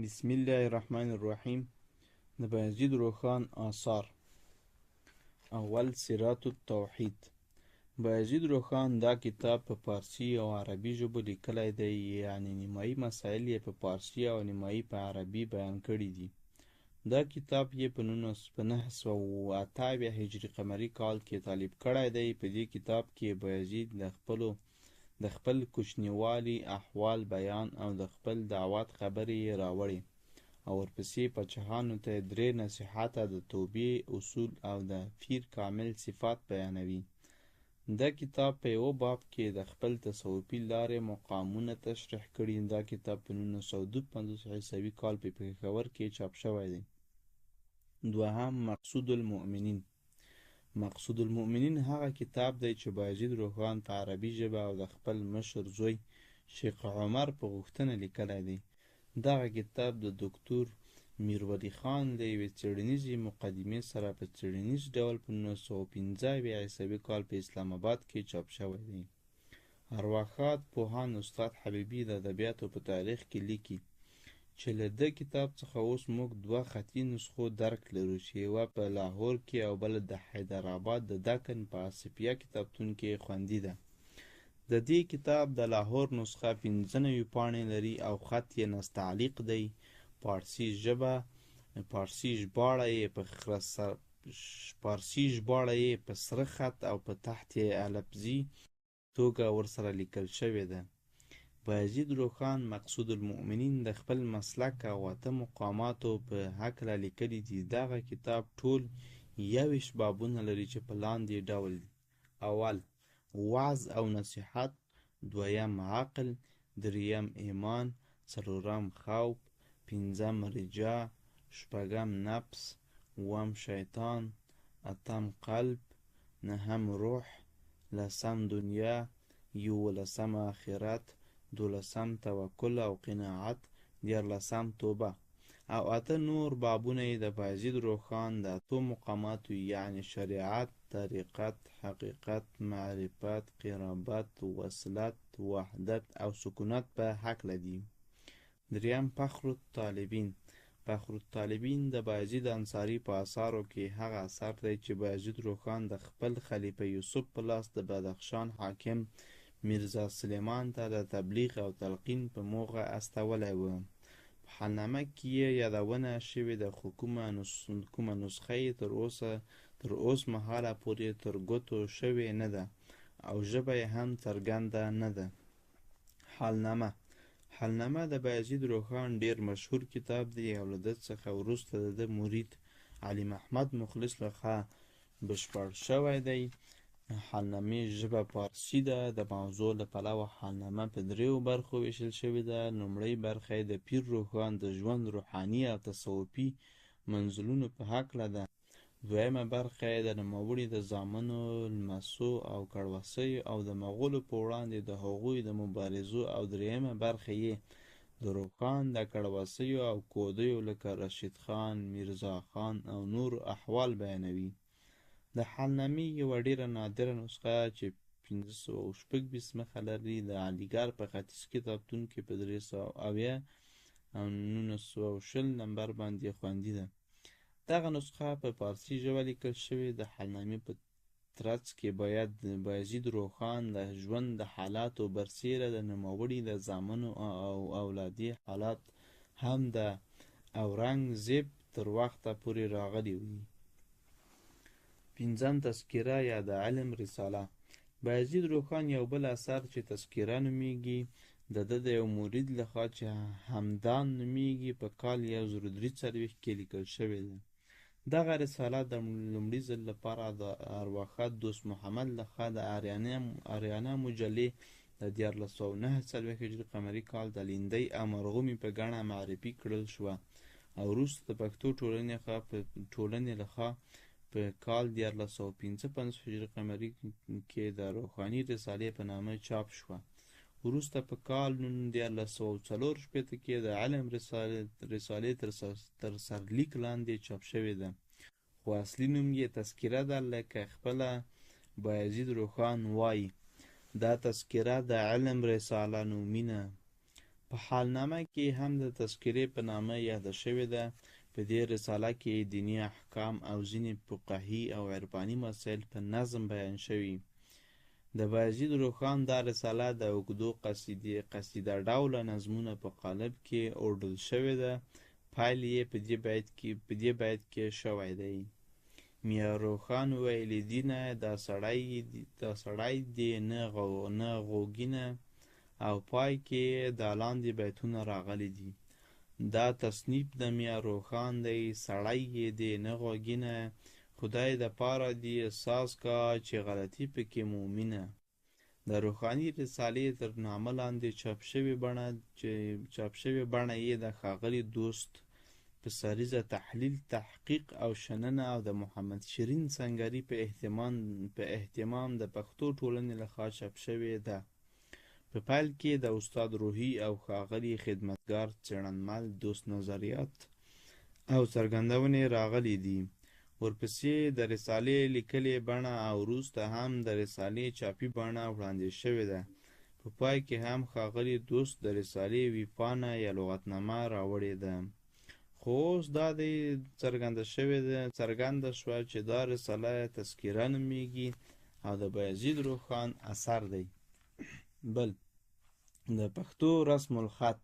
بسم الله الرحمن الرحیم. د بایزید روښان آثار. اول سیرات التوحید. بایزید روښان دا کتاب په پارسی او عربي ژبو لیکلی دی، یعنی نیمایي مسایل یې په پارسی او نیمایي په عربي بیان کړي دي. دا کتاب یې په 978 هجري قمري کال کې تالیف کړی دی. په دې کتاب کې بایزید د خپل کوچنیوالي احوال بیان او د خپل دعوت خبرې یې راوړي، او ورپسې پاچاهانو ته 3 نصیحته د توبې اصول او د پیر کامل صفات بیانوي. دا کتاب په یو باب کې د خپل تصوفي لارې مقامونه تشریح کړي. دا کتاب په 1952 عیسوي کال په پېښور کې چاپ شوی دی. دوهم مقصود المؤمنین. مقصود المؤمنین هغه کتاب دی چې بایزید روښان په عربي ژبه او د خپل مشر زوی شیخ عمر په غوښتنه لیکلی دی. دغه کتاب د دکتور میرولی خان د یوې څېړنیزې مقدمې سره په څېړنیز ډول په 1915 عیسوي کال په اسلام آباد کې چاپ شوی دی. ارواښاد پوهاند استاد حبیبي د ادبیاتو په تاریخ کې لیکي چې له ده کتاب څخه اوس موږ 2 خطي نسخو درک لرو، چې یوه په لاهور کې او بله د حیدرآباد د دکن په آصفیه کتابتون کې خوندي ده. د دې کتاب د لاهور نسخه 95 پاڼې لري او خط یې نستعلیق دی. پارسی ژباړه یې په سره خط او په تحت لفظي توګه ورسره لیکل شوې ده. بایزید روښان مقصود المؤمنین د خپل مسلک او 8 مقاماتو په هکله لیکلي دي. دغه کتاب ټول 21 بابونه لري چې په لاندې ډول دي: اول وعظ او نصیحت، دویم عقل، دریم ایمان، څلورم خوف، پنځم رجا، شپږم نفس، اووم شیطان، اتم قلب، نهم روح، لسم دنیا، 11 آخرت، 12 توکل او قناعت، 14 توبه او 8 نور بابونه یې د بایزید روښان د 8 مقاماتو یعنی شریعت، طریقت، حقیقت، معرفت، قرابت، وصلت، وحدت او سکونت په هکله دي. دریم فخر الطالبین. فخر الطالبین د بایزید انصاري په اثارو کې هغه اثر دی چې بایزید روښان د خپل خلیفه یوسف په لاس د بدخشان حاکم میرزا سلیمان ته د تبلیغ او تلقین په موخه استولی و. په حلنامه کې یې یادونه شوې ده، خو کومه نسخه یې تر اوس مهاله پورې تر ګوتو شوې نه ده او ژبه یې هم څرګنده نه ده. حلنامه د بایزید روښان ډیر مشهور کتاب دی او له ده څخه وروسته د ده مرید علي محمد مخلص لخوا بشپړ شوی دی. حلنامې ژبه پارسي ده. د موضوع له پلوه حلنامه په 3 برخو ویشل شوې ده. لومړۍ برخه یې د پیر روښان د ژوند روحاني او تصوفي منزلونو په هکله ده. دویمه برخه یې د نوموړي د زامنو، لمسو او کړوسیو او د مغولو په وړاندې د هغوی د مبارزو، او دریمه برخه یې د روښان د کړوسیو او کودیو لکه رشید خان، میرزا خان او نور احوال بیانوي. د حلنامې یوه ډیره نادره نسخه چې 526 مخه لري د علیګړ په ختیځ کتابتون کې په 370 او 1920 نمبر باندې خوندي ده. دغه نسخه په پارسي ژبه لیکل شوې. د حلنامې په ترڅ کې بایزید روښان د ژوند د حالاتو برسیره د نوموړي د زامنو او اولادي حالات هم د اورنګزیب تر وخته پورې راغلي وي. پنځم تذکره یا د علم رساله. بایزید روښان یو بل اثر چې تذکره نومیږي د ده د یو مرید لخوا چې همدان نومیږي په کال 1043 کې لیکل شوې ده. دغه رساله د لومړي ځل لپاره د ارواښاد دوست محمد لخوا د آریانا مجلې د 1449 هجري قمري کال د لیندۍ او مرغومي په ګڼه معرفي کړل شوه او وروسته د پښتو ټولنې لخوا په کال 1455 هجري قمري کې د روښاني رسالې په نامه چاپ شوه. وروسته په کال 1464 کې د علم رسالې تر سرلیک لاندې چاپ شوې ده، خو اصلي نوم یې تذکره ده لکه خپله بایزید روښان وایي. دا تذکره د علم رساله نومینه په حالنامه کې هم د تذکرې په نامه یاده شوې ده. په دې رساله کې دینی احکام او ځینې فقهي او عرفاني مسایل په نظم بیان شوي. د بایزید روښان دا رساله د اوږدو قصیده ډوله نظمونه په قالب کې اوډل شوې ده. پایل یې په دې بیت کې شوی دی: میا روښان ویلي دینه دا سړی دی نه غوږینه. او پای کې دا لاندې بیتونه راغلي دي: دا تصنیف د میا روښان دی، سړی یې دی نه غوږینه. خدای د پاره دی احساس کا چې غلطي پکې مومینه. د روښاني رسالې تر نامه لاندې چاپ شوې بڼه یې د ښاغلي دوست په سریزه تحلیل، تحقیق او شننه او د محمد شیرین سنګري په اهتمام د پښتو ټولنې لخوا چاپ شوې ده. په پیل کې د استاد روحي او ښاغلي خدمتګار څېړنمل دوست نظریات او څرګندونې راغلي دي. ورپسې د رسالې لیکلې بڼه او وروسته هم د رسالې چاپي بڼه وړاندې شوې ده. په پای کې هم ښاغلي دوست د رسالې ویبپاڼه یا لغتنامه راوړې ده. خو اوس دا دی څرګنده شوه چې دا رساله تذکره نومیږي او د بایزید روښان اثر دی. بل د پښتو رسم الخط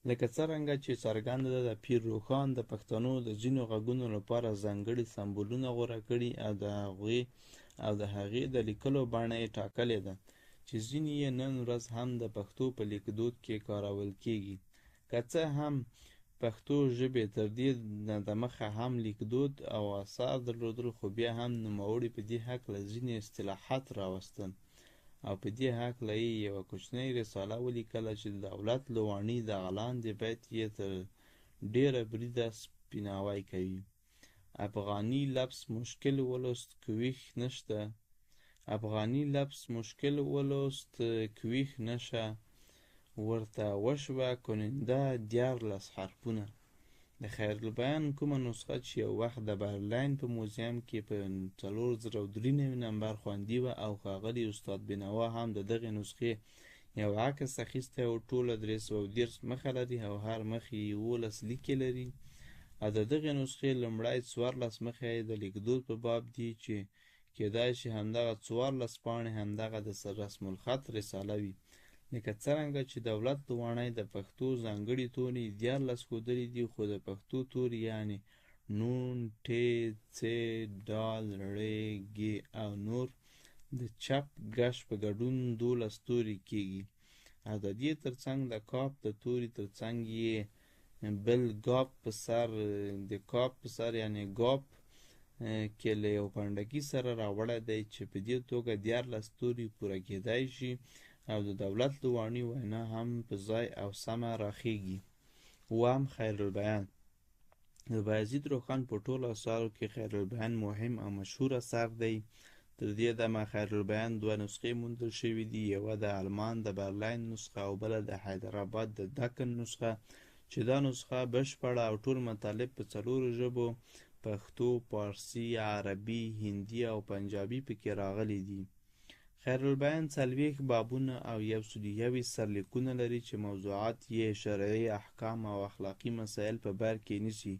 لکه څرنګه چې څرګنده ده، د پیر روښان د پښتنو د ځینو غږونو لپاره ځانګړي سمبولونه غوره کړي او د هغې د لیکلو بڼه یې ټاکلې ده چې ځینې یې نن ورځ هم د پښتو په لیکدود کې کارول کیږي. که څه هم پښتو ژبې تر دې د مخه هم لیکدود او آثار درلودل، خو بیا هم نوموړي په دې هکله ځینې اصطلاحات راوستل او په دې هکله یې یوه کوچنۍ رساله ولیکله چې د دولت لوڼي دغه لاندې بیت یې تر ډېره بریده سپیناوی کوي: افغاني لفظ مشکل ولوست کویښ نشه، ورته وشوه کننده 14 حرفونه. د خیرالبیان کومه نسخه چې یو وخت د برلین په موزیم کې په 4093 نمبر خوندي وه او ښاغلي استاد بینوا هم د دغې نسخې یو عکس اخیستی و، ټوله 330 مخه لري او هر مخ یې 11 لیکې لري. او د دغې نسخې لومړی 14 مخه یې د لیکدود په باب دي چې کېدای شي همدغه 14 پاڼې همدغه د رسم الخط رساله وي. لکه څرنګه چې دولت لوڼی د پښتو ځانګړي توري 14 ښودلي دي، خو د پښتو توري یعنې نون، ټ، څ، ډال، ړ، ګ او نور د چپ ګش په ګډون 12 توري کیږي. او د دې ترڅنګ د کاف د توري ترڅنګ یې بل ګاپ په سر یعنې ګاپ کې له یو پنډکي سره راوړی دی چې په دې توګه 14 توري پوره کېدای شي او د دولت لوڼي وینا هم په ځای او سمه راخیږي. اووم، خیرالبیان. د بایزید روښان په ټولو اثارو کې خیرالبیان مهم او مشهور اثر دی. تر دې دمه خیرالبیان 2 نسخې موندل شوي دي، یوه د آلمان د برلین نسخه او بله د حیدرآباد د دکن نسخه، چې دا نسخه بشپړه او ټول مطالب په 4 ژبو پښتو، پارسي، عربي، هندي او پنجابي پکې راغلي دي. خیرالبیان 40 بابونه او 121 سرلیکونه لري چې موضوعات یې شرعي احکام او اخلاقي مسایل په بر کې نیسي.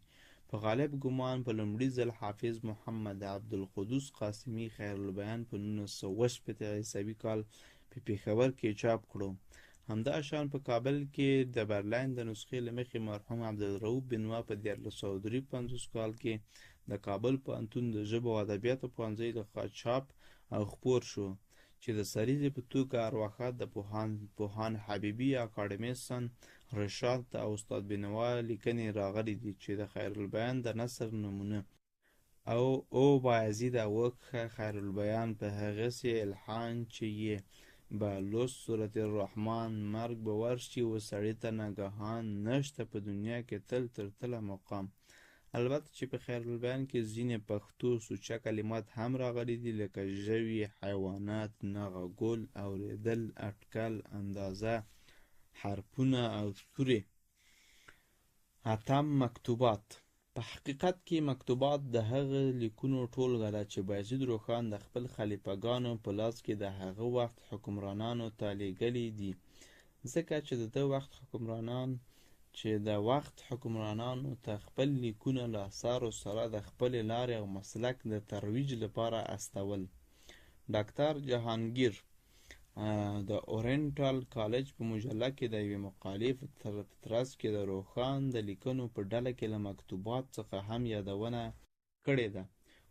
په غالب ګمان په لومړي ځل حافظ محمد عبدالقدوس قاسمي خیرالبیان په 1916 عیسوي کال په پېښور کې چاپ کړو. همداشان په کابل کې د برلین د نسخې له مخې مرحوم عبدالرؤف بینوا په 1453 کال کې د کابل پوهنتون د ژبو او ادبیاتو پوهنځي لخوا چاپ او خپور شو، چې د سریزې په توګه ارواښاد د پوهاند حبیبي، اکاډمیسن رشاد او استاد بینوا لیکنې راغلي دي چې د خیرالبیان د نثر نمونه او بایزیده وکښه خیرالبیان په هغسې الحان چې یې به لوست سورة الرحمن، مرګ به ورشي و سړي ته ناګهان، نشته په دنیا کې تل تر تله مقام. البته چې په خیرالبیان کې ځینې پښتو سوچه کلمات هم راغلي دي لکه ژوي، حیوانات، نغه ګل، اوریدل، اټکل، اندازه، حرفونه او توري. اتم، مکتوبات. په حقیقت کې مکتوبات د هغه لیکونو ټولګه ده چې بایزید روښان د خپل خلیفګانو په لاس کې د هغه وخت حکمرانانو ته لیږلي دي. ځکه چې د وخت حکمرانانو ته خپل لیکونه له اثارو سره د خپلې لارې او مسلک د ترویج لپاره استول. ډاکټر جهانګیر د اورینټال کالج په مجله کې د یوې مقالې په ترڅ کې د روښان د لیکنو په ډله کې له مکتوبات څخه هم یادونه کړې ده،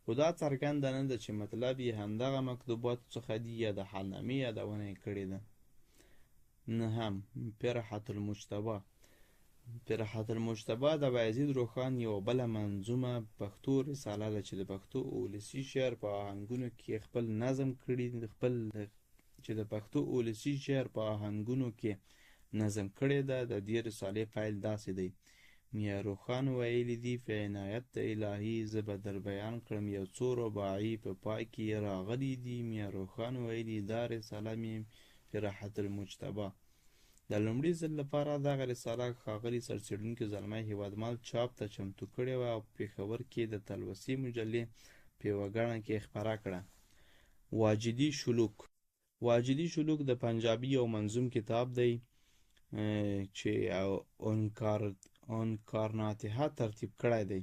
خو دا څرګنده نه ده چې مطلب یې همدغه مکتوباتو څخه دي یا د حالنامې یادونه یې کړې ده. نهم، فرحة المجتبی د بایزید روښان یوه بله منظومه پښتو رساله ده چې د پښتو اولسي شعر په آهنګونو کې نظم کړې ده. د دې رسالې پیل داسې دی: میا روښان ویلي دي په عنایت د الهي زه به در بیان کړم یو څو رباعي په پای کې راغلي دي. میا روښان ویلي دا رساله مې فرحة المجتبی. د لومړي ځل لپاره دغه رساله ښاغلي سرڅېړونکي زلمی هېوادمل چاپ ته چمتو کړې وه او پېښور کې د تلوسې مجلې په یوه ګڼه کې خپره کړه. واجدي شلوک د پنجابي یو منظوم کتاب دی چې انکارناتحه ترتیب کړی دی.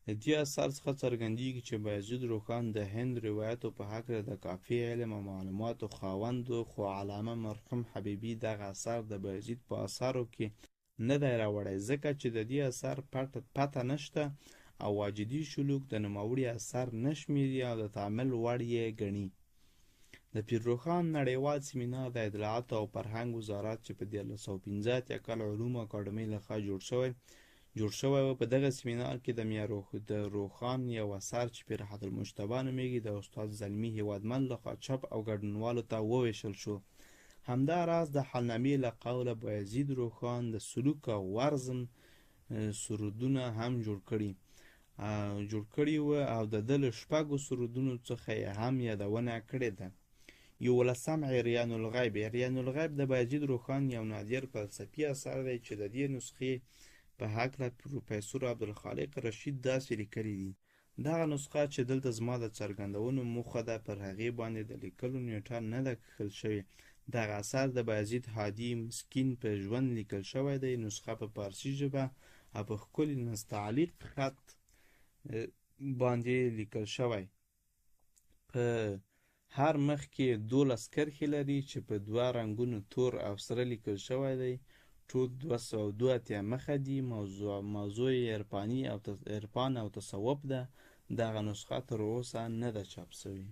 د دې اثر څخه څرګندېږي چې بایزید روښان د هند روایتو په هکله د کافي علم او معلوماتو خاوند و، خو علامه مرحوم حبیبي دغه اثر د بایزید په اثارو کې نه دی راوړی ځکه چې د دې اثر پته نشته او واجدي شلوک د نوموړي اثر نه شمېري او د تعامل وړ یې ګڼي. د پیر روښان نړیوال سیمینار د اطلاعاتو او فرهنګ وزارت چې په 1915 کال علومو اکاډمۍ لخوا جوړ شوی و، په دغه سیمینار کې د روښان یو اثر چې فرحة المجتبی نومیږي د استاد زلمي هېوادمل لخوا چاپ او ګډونوالو ته وویشل شو. همداراز د حالنامې له قوله بایزید روښان د سلوک او ورزم سرودونه هم جوړ کړي و او د ده له 6 سرودونو څخه یې هم یادونه کړې ده. 11 عریان الغیب د بایزید روښان یو نادر فلسفي اثر دی چې د دې نسخې په هکله پروفیسور عبدالخالق رشید داسې لیکلي دي: دغه نسخه چې دلته زما د څرګندونو موخه ده پر هغې باندې د لیکلو نیټه نه ده کښل شوې. دغه اثر د بایزید هادي مسکین په ژوند لیکل شوی دی. نسخه په فارسي ژبه او په ښکلي نستعلیق خط باندې لیکل شوی. په هر مخ کې 12 کرښې لري چې په 2 رنګونو تور او سره لیکل شوی دی. ټول 282 مخه دي. موضوع عرفان او تصوف ده. دغه نسخه تر اوسه نه ده چاپ شوې.